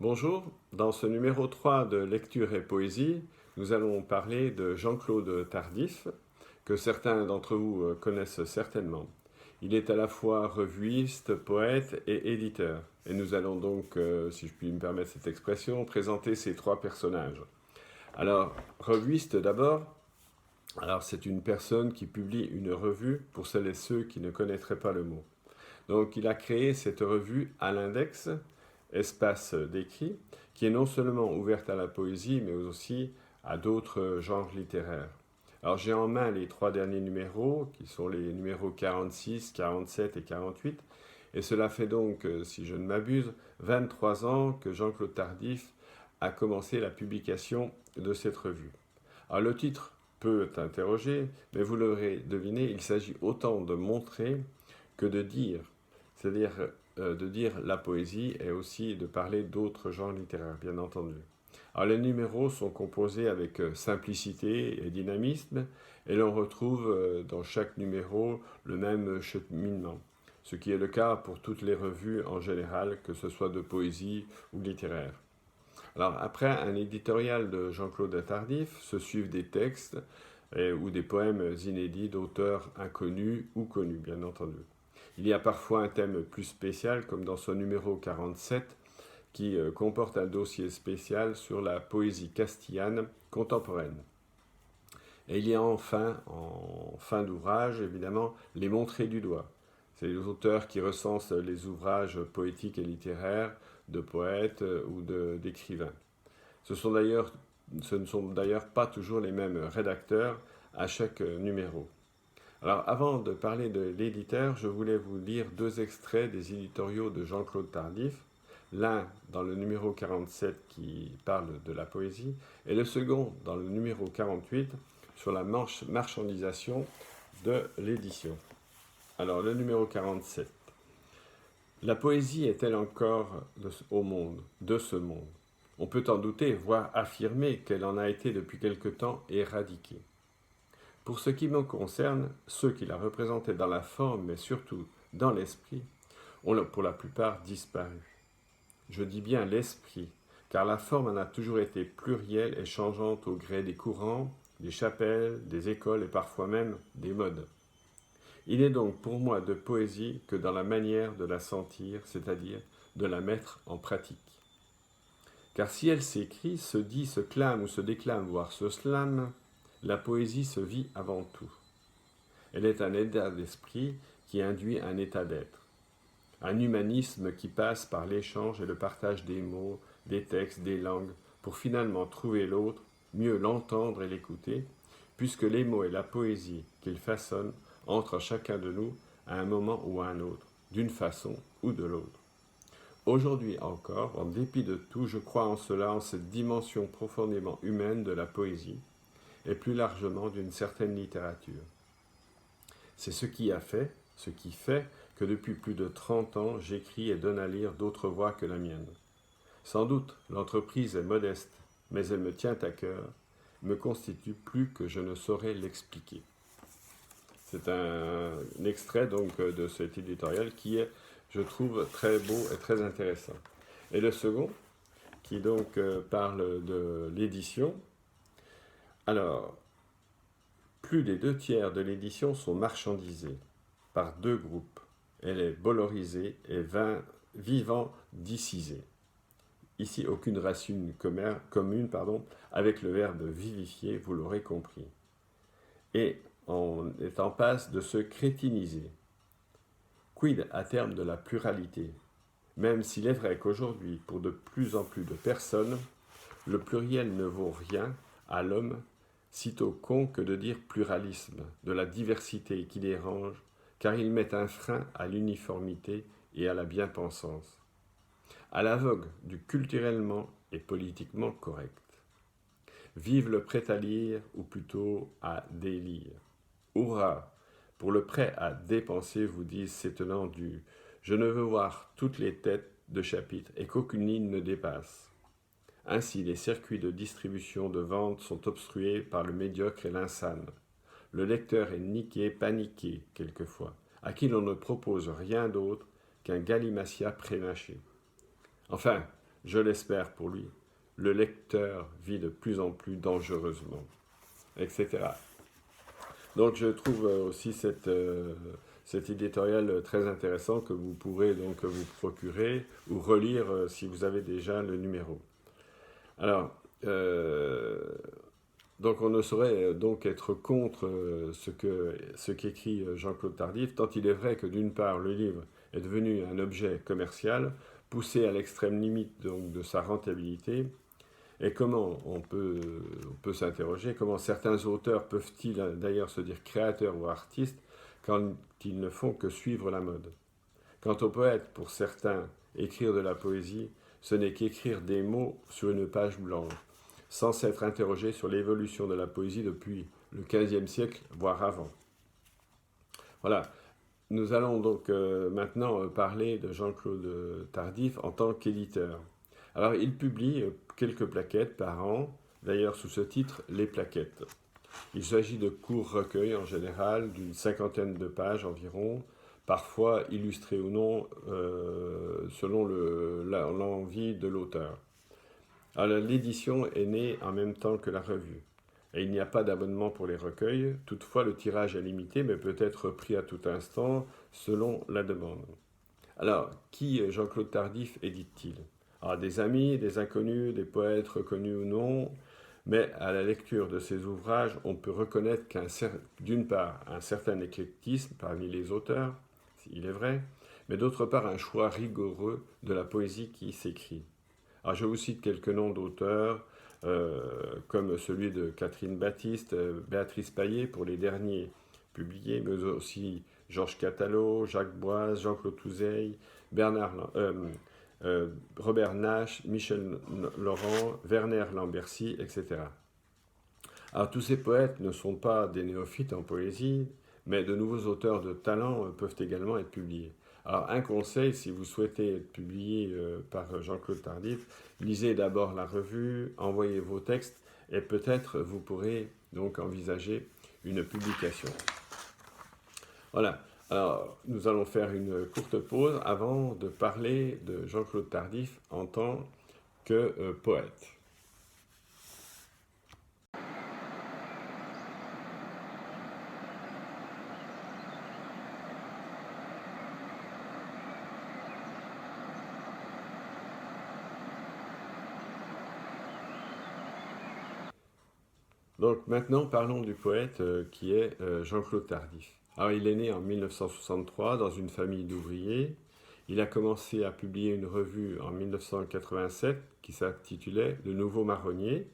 Bonjour, dans ce numéro 3 de Lecture et Poésie, nous allons parler de Jean-Claude Tardif, que certains d'entre vous connaissent certainement. Il est à la fois revuiste, poète et éditeur. Et nous allons donc, si je puis me permettre cette expression, présenter ces trois personnages. Alors, revuiste d'abord. Alors, c'est une personne qui publie une revue pour celles et ceux qui ne connaîtraient pas le mot. Donc, il a créé cette revue à l'index, espace d'écrit, qui est non seulement ouverte à la poésie, mais aussi à d'autres genres littéraires. Alors j'ai en main les trois derniers numéros, qui sont les numéros 46, 47 et 48, et cela fait donc, si je ne m'abuse, 23 ans que Jean-Claude Tardif a commencé la publication de cette revue. Alors le titre peut interroger, mais vous l'aurez deviné, il s'agit autant de montrer que de dire, c'est-à-dire de dire la poésie et aussi de parler d'autres genres littéraires, bien entendu. Alors les numéros sont composés avec simplicité et dynamisme, et l'on retrouve dans chaque numéro le même cheminement, ce qui est le cas pour toutes les revues en général, que ce soit de poésie ou littéraire. Alors après un éditorial de Jean-Claude Tardif, se suivent des textes ou des poèmes inédits d'auteurs inconnus ou connus, bien entendu. Il y a parfois un thème plus spécial, comme dans son numéro 47, qui comporte un dossier spécial sur la poésie castillane contemporaine. Et il y a enfin, en fin d'ouvrage, évidemment, les montrées du doigt. C'est les auteurs qui recensent les ouvrages poétiques et littéraires de poètes ou d'écrivains. Ce ne sont d'ailleurs pas toujours les mêmes rédacteurs à chaque numéro. Alors avant de parler de l'éditeur, je voulais vous lire deux extraits des éditoriaux de Jean-Claude Tardif, l'un dans le numéro 47 qui parle de la poésie, et le second dans le numéro 48 sur la marchandisation de l'édition. Alors le numéro 47. La poésie est-elle encore au monde, de ce monde? On peut en douter, voire affirmer qu'elle en a été depuis quelque temps éradiquée. Pour ce qui me concerne, ceux qui la représentaient dans la forme, mais surtout dans l'esprit, ont pour la plupart disparu. Je dis bien l'esprit, car la forme en a toujours été plurielle et changeante au gré des courants, des chapelles, des écoles et parfois même des modes. Il est donc pour moi de poésie que dans la manière de la sentir, c'est-à-dire de la mettre en pratique. Car si elle s'écrit, se dit, se clame ou se déclame, voire se slame, la poésie se vit avant tout. Elle est un état d'esprit qui induit un état d'être. Un humanisme qui passe par l'échange et le partage des mots, des textes, des langues, pour finalement trouver l'autre, mieux l'entendre et l'écouter, puisque les mots et la poésie qu'il façonne entrent en chacun de nous à un moment ou à un autre, d'une façon ou de l'autre. Aujourd'hui encore, en dépit de tout, je crois en cela, en cette dimension profondément humaine de la poésie, et plus largement d'une certaine littérature. C'est ce qui fait que depuis plus de 30 ans, j'écris et donne à lire d'autres voix que la mienne. Sans doute, l'entreprise est modeste, mais elle me tient à cœur, me constitue plus que je ne saurais l'expliquer. C'est un extrait donc de cet éditorial qui est, je trouve, très beau et très intéressant. Et le second, qui donc parle de l'édition. Alors, plus des 2 tiers de l'édition sont marchandisés par 2 groupes. Elle est bollorisée et vivant dicisée. Ici, aucune racine commune avec le verbe vivifier, vous l'aurez compris. Et on est en passe de se crétiniser. Quid à terme de la pluralité? Même s'il est vrai qu'aujourd'hui, pour de plus en plus de personnes, le pluriel ne vaut rien à l'homme, sitôt con que de dire pluralisme, de la diversité qui dérange, car il met un frein à l'uniformité et à la bien-pensance, à la vogue du culturellement et politiquement correct. Vive le prêt à lire, ou plutôt à délire. Hurrah! Pour le prêt à dépenser, vous disent ces tenants du « je ne veux voir toutes les têtes de chapitre et qu'aucune ligne ne dépasse ». Ainsi, les circuits de distribution de vente sont obstrués par le médiocre et l'insane. Le lecteur est niqué, paniqué, quelquefois, à qui l'on ne propose rien d'autre qu'un galimatia prémâché. Enfin, je l'espère pour lui, le lecteur vit de plus en plus dangereusement, etc. Donc je trouve aussi cet éditorial très intéressant que vous pourrez donc vous procurer ou relire si vous avez déjà le numéro. Alors, donc on ne saurait donc être contre ce qu'écrit Jean-Claude Tardif, tant il est vrai que d'une part le livre est devenu un objet commercial, poussé à l'extrême limite donc, de sa rentabilité, et comment on peut s'interroger, comment certains auteurs peuvent-ils d'ailleurs se dire créateurs ou artistes quand ils ne font que suivre la mode. Quant aux poètes, pour certains, écrire de la poésie, ce n'est qu'écrire des mots sur une page blanche, sans s'être interrogé sur l'évolution de la poésie depuis le XVe siècle, voire avant. Voilà, nous allons donc maintenant parler de Jean-Claude Tardif en tant qu'éditeur. Alors, il publie quelques plaquettes par an, d'ailleurs sous ce titre, Les Plaquettes. Il s'agit de courts recueils en général, d'une cinquantaine de pages environ, parfois illustrés ou non, selon l'envie de l'auteur. Alors, l'édition est née en même temps que la revue. Et il n'y a pas d'abonnement pour les recueils, toutefois le tirage est limité, mais peut être repris à tout instant selon la demande. Alors, qui Jean-Claude Tardif édite-t-il? Alors, des amis, des inconnus, des poètes reconnus ou non, mais à la lecture de ces ouvrages, on peut reconnaître d'une part un certain éclectisme parmi les auteurs, il est vrai, mais d'autre part un choix rigoureux de la poésie qui s'écrit. Alors, je vous cite quelques noms d'auteurs, comme celui de Catherine Baptiste, Béatrice Paillet pour les derniers publiés, mais aussi Georges Catallot, Jacques Boise, Jean-Claude Touzeille, Robert Nash, Michel Laurent, Werner Lambercy, etc. Alors tous ces poètes ne sont pas des néophytes en poésie, mais de nouveaux auteurs de talent peuvent également être publiés. Alors un conseil, si vous souhaitez être publié par Jean-Claude Tardif, lisez d'abord la revue, envoyez vos textes et peut-être vous pourrez donc envisager une publication. Voilà, alors nous allons faire une courte pause avant de parler de Jean-Claude Tardif en tant que poète. Donc maintenant, parlons du poète qui est Jean-Claude Tardif. Alors il est né en 1963 dans une famille d'ouvriers. Il a commencé à publier une revue en 1987 qui s'intitulait Le Nouveau Marronnier.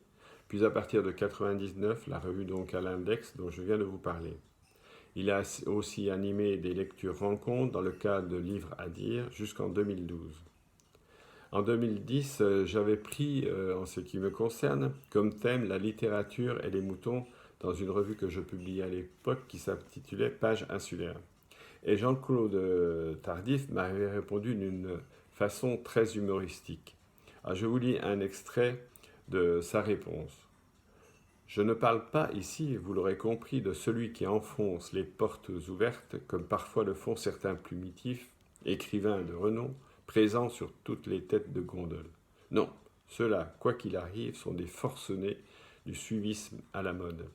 Puis à partir de 1999, la revue donc à l'index dont je viens de vous parler. Il a aussi animé des lectures rencontres dans le cadre de Livres à dire jusqu'en 2012. En 2010, j'avais pris, en ce qui me concerne, comme thème la littérature et les moutons dans une revue que je publiais à l'époque qui s'intitulait Page insulaire. Et Jean-Claude Tardif m'avait répondu d'une façon très humoristique. Alors, je vous lis un extrait de sa réponse. Je ne parle pas ici, vous l'aurez compris, de celui qui enfonce les portes ouvertes, comme parfois le font certains plumitifs, écrivains de renom, présents sur toutes les têtes de gondole. Non, ceux-là, quoi qu'il arrive, sont des forcenés du suivisme à la mode.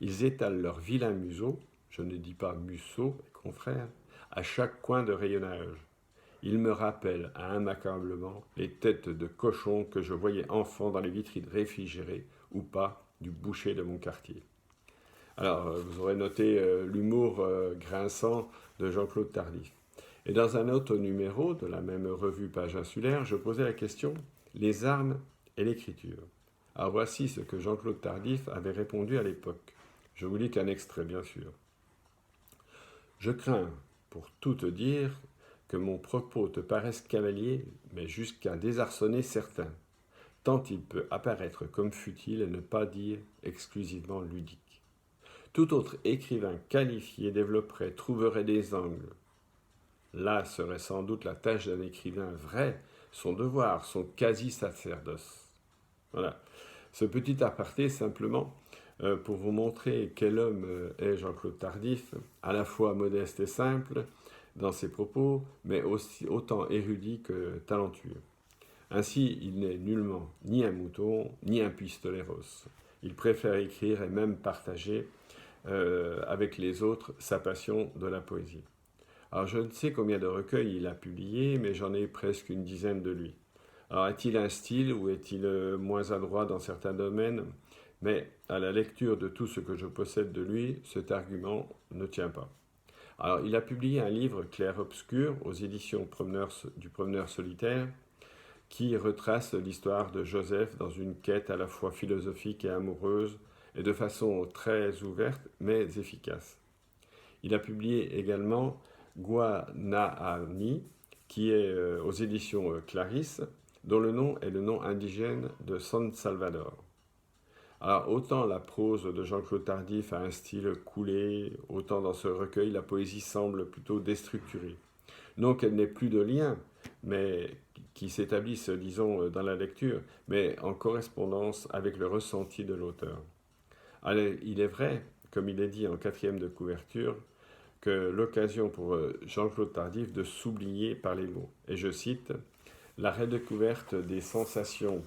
Ils étalent leur vilain museau, je ne dis pas museau, mes confrères, à chaque coin de rayonnage. Ils me rappellent immanquablement les têtes de cochons que je voyais enfant dans les vitrines réfrigérées ou pas du boucher de mon quartier. Alors, vous aurez noté l'humour grinçant de Jean-Claude Tardif. Et dans un autre numéro de la même revue Page insulaire, je posais la question « Les armes et l'écriture ». Alors voici ce que Jean-Claude Tardif avait répondu à l'époque. Je vous lis qu'un extrait, bien sûr. « Je crains, pour tout te dire, que mon propos te paraisse cavalier, mais jusqu'à désarçonner certains, tant il peut apparaître comme futile et ne pas dire exclusivement ludique. Tout autre écrivain qualifié développerait, trouverait des angles. Là serait sans doute la tâche d'un écrivain vrai, son devoir, son quasi-sacerdoce. » Voilà. Ce petit aparté simplement pour vous montrer quel homme est Jean-Claude Tardif, à la fois modeste et simple dans ses propos, mais aussi autant érudit que talentueux. Ainsi, il n'est nullement ni un mouton, ni un pistoleros. Il préfère écrire et même partager avec les autres sa passion de la poésie. Alors je ne sais combien de recueils il a publiés, mais j'en ai presque une dizaine de lui. Alors est-il un style ou est-il moins adroit dans certains domaines? Mais à la lecture de tout ce que je possède de lui, cet argument ne tient pas. Alors il a publié un livre clair-obscur aux éditions du Promeneur solitaire qui retrace l'histoire de Joseph dans une quête à la fois philosophique et amoureuse et de façon très ouverte mais efficace. Il a publié également Guanahani, qui est aux éditions Clarisse, dont le nom est le nom indigène de San Salvador. Alors, autant la prose de Jean-Claude Tardif a un style coulé, autant dans ce recueil, la poésie semble plutôt déstructurée. Non qu'elle n'ait plus de lien, mais qui s'établissent, disons, dans la lecture, mais en correspondance avec le ressenti de l'auteur. Alors, il est vrai, comme il est dit en quatrième de couverture, que l'occasion pour Jean-Claude Tardif de s'oublier par les mots. Et je cite, la redécouverte des sensations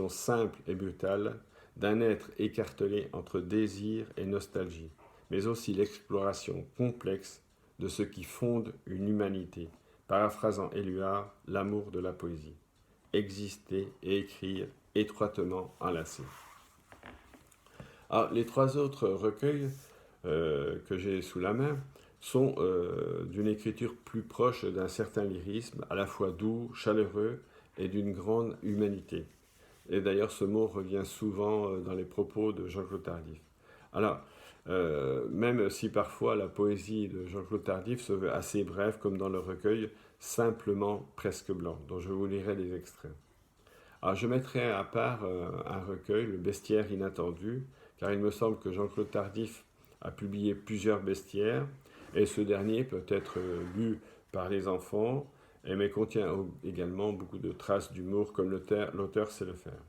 simples et brutales d'un être écartelé entre désir et nostalgie, mais aussi l'exploration complexe de ce qui fonde une humanité, paraphrasant Éluard, l'amour de la poésie. Exister et écrire étroitement enlacés. Alors, les trois autres recueils que j'ai sous la main sont d'une écriture plus proche d'un certain lyrisme, à la fois doux, chaleureux et d'une grande humanité. Et d'ailleurs, ce mot revient souvent dans les propos de Jean-Claude Tardif. Alors, même si parfois la poésie de Jean-Claude Tardif se veut assez brève, comme dans le recueil Simplement presque blanc, dont je vous lirai des extraits. Alors, je mettrai à part un recueil, Le bestiaire inattendu, car il me semble que Jean-Claude Tardif a publié plusieurs bestiaires, et ce dernier peut être lu par les enfants, mais contient également beaucoup de traces d'humour, comme l'auteur sait le faire.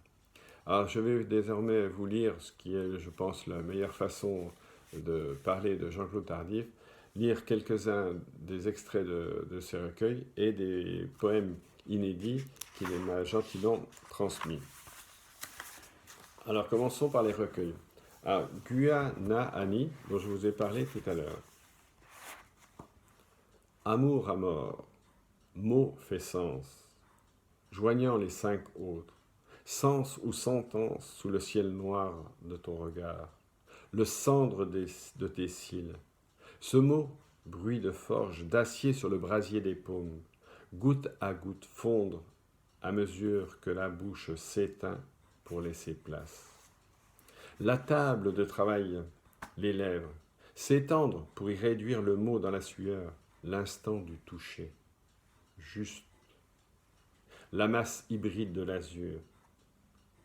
Alors, je vais désormais vous lire ce qui est, je pense, la meilleure façon de parler de Jean-Claude Tardif, lire quelques-uns des extraits de ces recueils et des poèmes inédits qu'il m'a gentiment transmis. Alors, commençons par les recueils. Alors, Guanahani, dont je vous ai parlé tout à l'heure. Amour à mort, mot fait sens, joignant les 5 autres, sens ou sentence sous le ciel noir de ton regard, le cendre de tes cils. Ce mot, bruit de forge, d'acier sur le brasier des paumes, goutte à goutte fondre à mesure que la bouche s'éteint pour laisser place. La table de travail, les lèvres, s'étendre pour y réduire le mot dans la sueur, l'instant du toucher. Juste. La masse hybride de l'azur,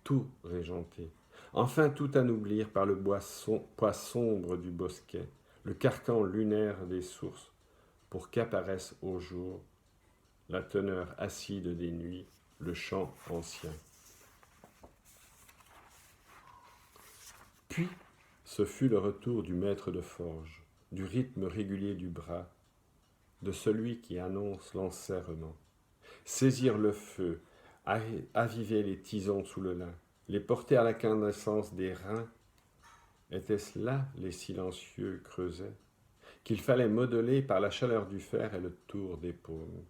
tout régenté. Enfin tout anoublir par le poids sombre du bosquet, le carcan lunaire des sources, pour qu'apparaisse au jour la teneur acide des nuits, le chant ancien. Puis, ce fut le retour du maître de forge, du rythme régulier du bras, de celui qui annonce l'enserrement. Saisir le feu, aviver les tisons sous le lin, les porter à l'incandescence des reins, était-ce là les silencieux creusets qu'il fallait modeler par la chaleur du fer et le tour des paumes?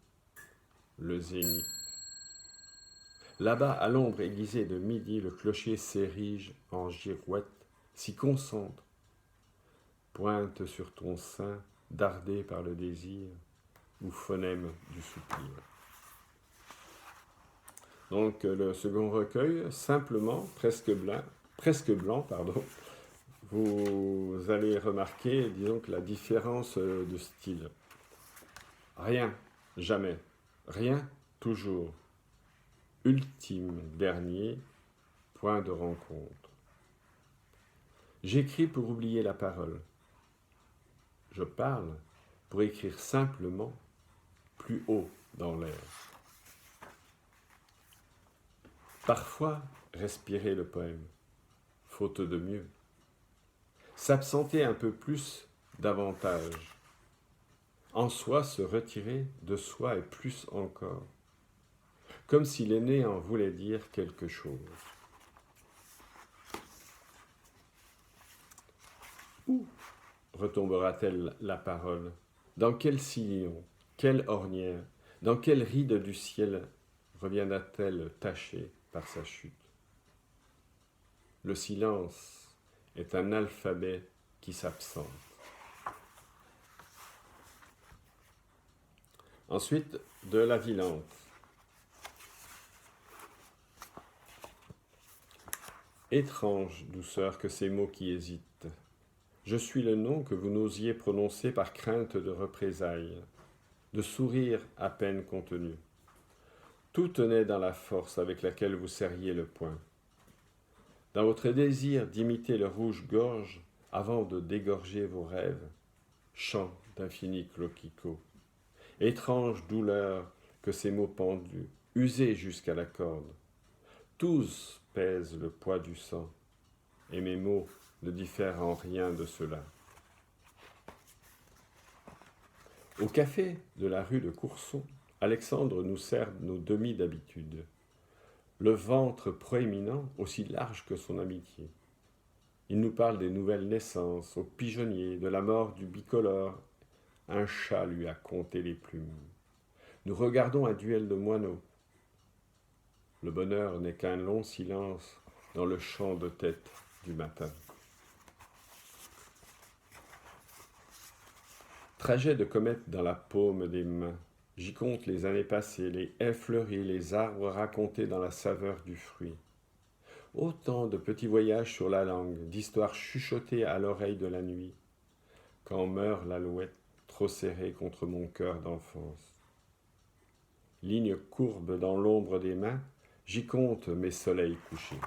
Le zénith. Là-bas, à l'ombre aiguisée de midi, le clocher s'érige en girouette, s'y concentre, pointe sur ton sein, dardé par le désir, ou phonème du soupir. Donc le second recueil, simplement, presque blanc, vous allez remarquer, disons que la différence de style. Rien, jamais. Rien, toujours. Ultime, dernier, point de rencontre. J'écris pour oublier la parole. Je parle pour écrire simplement, plus haut dans l'air. Parfois, respirer le poème, faute de mieux. S'absenter un peu plus, davantage. en soi se retirer de soi et plus encore, comme si l'aîné en voulait dire quelque chose. Où retombera-t-elle la parole? Dans quel sillon, quelle ornière, dans quelle ride du ciel reviendra-t-elle tachée par sa chute? Le silence est un alphabet qui s'absente. Ensuite, de la Villante. Étrange douceur que ces mots qui hésitent. Je suis le nom que vous n'osiez prononcer par crainte de représailles, de sourires à peine contenus. Tout tenait dans la force avec laquelle vous serriez le poing. Dans votre désir d'imiter le rouge-gorge avant de dégorger vos rêves, chant d'infini cloquicot. Étrange douleur que ces mots pendus, usés jusqu'à la corde. Tous pèsent le poids du sang, et mes mots ne diffèrent en rien de cela. Au café de la rue de Courson, Alexandre nous sert nos demi d'habitude. Le ventre proéminent, aussi large que son amitié. Il nous parle des nouvelles naissances, au pigeonnier, de la mort du bicolore. Un chat lui a compté les plumes. Nous regardons un duel de moineaux. Le bonheur n'est qu'un long silence dans le champ de tête du matin. Trajet de comète dans la paume des mains. J'y compte les années passées, les haies fleuries, les arbres racontés dans la saveur du fruit. Autant de petits voyages sur la langue, d'histoires chuchotées à l'oreille de la nuit, quand meurt l'alouette trop serrée contre mon cœur d'enfance. Ligne courbe dans l'ombre des mains, j'y compte mes soleils couchés.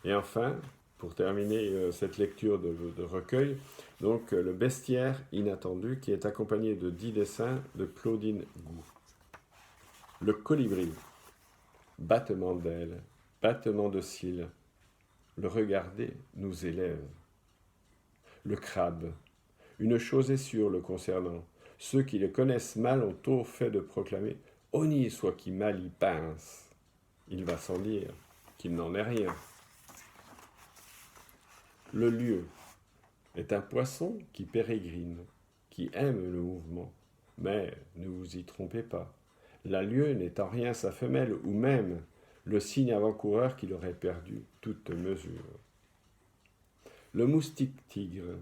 Et enfin, pour terminer cette lecture de recueil, donc le bestiaire inattendu qui est accompagné de 10 dessins de Claudine Gou. Le colibri, battement d'ailes, battement de cils, le regarder nous élève. Le crabe, une chose est sûre le concernant, ceux qui le connaissent mal ont tôt fait de proclamer « Honni soit qui mal y pince », il va sans dire qu'il n'en est rien. Le lieu est un poisson qui pérégrine, qui aime le mouvement, mais ne vous y trompez pas, la lieue n'est en rien sa femelle ou même le signe avant-coureur qu'il aurait perdu toute mesure. Le moustique tigre,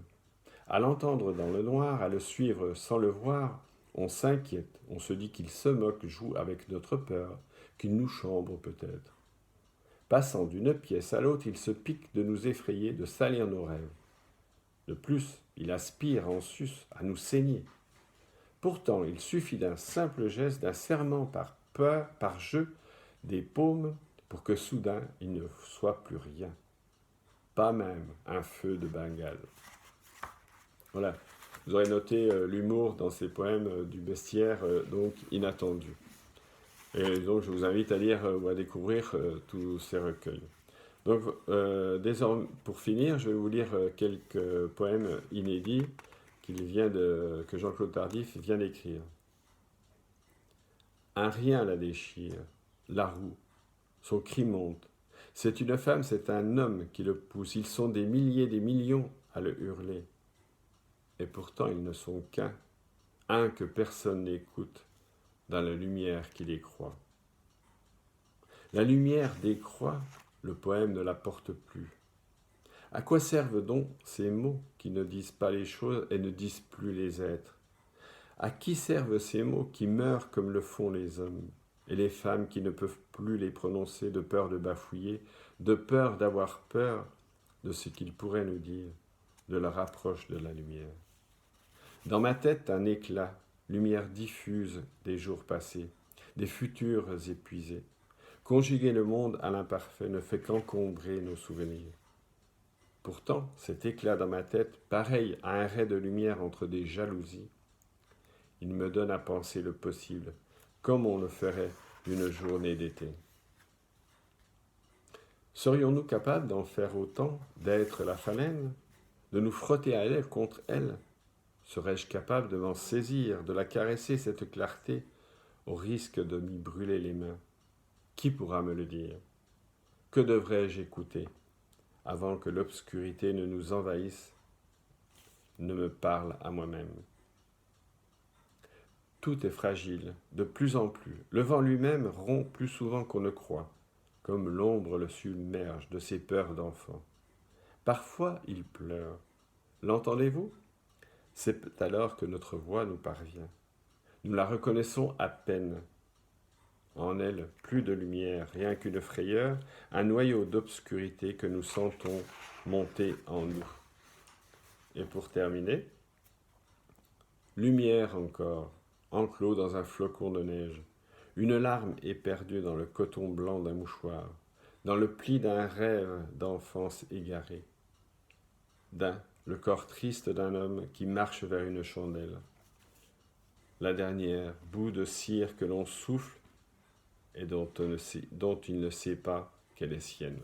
à l'entendre dans le noir, à le suivre sans le voir, on s'inquiète, on se dit qu'il se moque, joue avec notre peur, qu'il nous chambre peut-être. Passant d'une pièce à l'autre, il se pique de nous effrayer, de salir nos rêves. De plus, il aspire en sus à nous saigner. Pourtant, il suffit d'un simple geste, d'un serrement par peur, par jeu, des paumes, pour que soudain il ne soit plus rien. Pas même un feu de Bengale. Voilà, vous aurez noté l'humour dans ces poèmes du bestiaire, donc inattendu. Et donc je vous invite à lire ou à découvrir tous ces recueils. Donc désormais, pour finir, je vais vous lire quelques poèmes inédits que Jean-Claude Tardif vient d'écrire. Un rien la déchire, la roue, son cri monte. C'est une femme, c'est un homme qui le pousse. Ils sont des milliers, des millions à le hurler. Et pourtant ils ne sont qu'un, un que personne n'écoute dans la lumière qui les croit. La lumière décroît, le poème ne la porte plus. À quoi servent donc ces mots qui ne disent pas les choses et ne disent plus les êtres? À qui servent ces mots qui meurent comme le font les hommes et les femmes qui ne peuvent plus les prononcer de peur de bafouiller, de peur d'avoir peur de ce qu'ils pourraient nous dire, de leur approche de la lumière? Dans ma tête, un éclat, lumière diffuse des jours passés, des futurs épuisés. Conjuguer le monde à l'imparfait ne fait qu'encombrer nos souvenirs. Pourtant, cet éclat dans ma tête, pareil à un ray de lumière entre des jalousies, il me donne à penser le possible, comme on le ferait d'une journée d'été. Serions-nous capables d'en faire autant, d'être la phalène, de nous frotter à elle contre elle, Serais-je capable de m'en saisir, de la caresser, cette clarté, au risque de m'y brûler les mains? Qui pourra me le dire? Que devrais-je écouter avant que l'obscurité ne nous envahisse, ne me parle à moi-même? Tout est fragile, de plus en plus. Le vent lui-même rompt plus souvent qu'on ne croit, comme l'ombre le submerge de ses peurs d'enfant. Parfois il pleure. L'entendez-vous? C'est alors que notre voix nous parvient. Nous la reconnaissons à peine. En elle, plus de lumière, rien qu'une frayeur, un noyau d'obscurité que nous sentons monter en nous. Et pour terminer, lumière encore, enclos dans un flocon de neige. Une larme éperdue dans le coton blanc d'un mouchoir, dans le pli d'un rêve d'enfance égarée. Le corps triste d'un homme qui marche vers une chandelle. La dernière, bout de cire que l'on souffle et dont il ne sait pas qu'elle est sienne.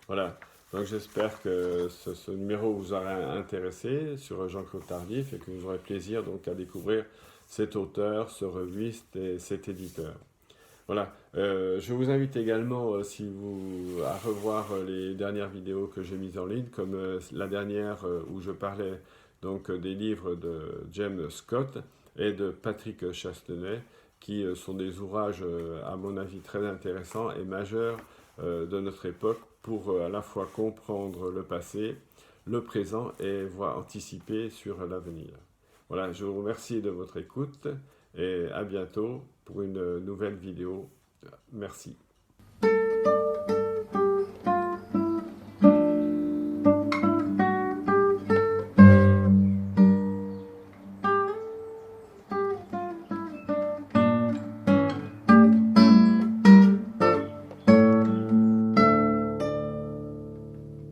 Voilà, donc j'espère que ce numéro vous aura intéressé sur Jean-Claude Tardif et que vous aurez plaisir donc à découvrir cet auteur, ce reviste et cet éditeur. Voilà, je vous invite également à revoir les dernières vidéos que j'ai mises en ligne, comme la dernière où je parlais donc des livres de James Scott et de Patrick Chastenay, qui sont des ouvrages à mon avis très intéressants et majeurs de notre époque pour à la fois comprendre le passé, le présent et voir anticiper sur l'avenir. Voilà, je vous remercie de votre écoute et à bientôt pour une nouvelle vidéo. Merci.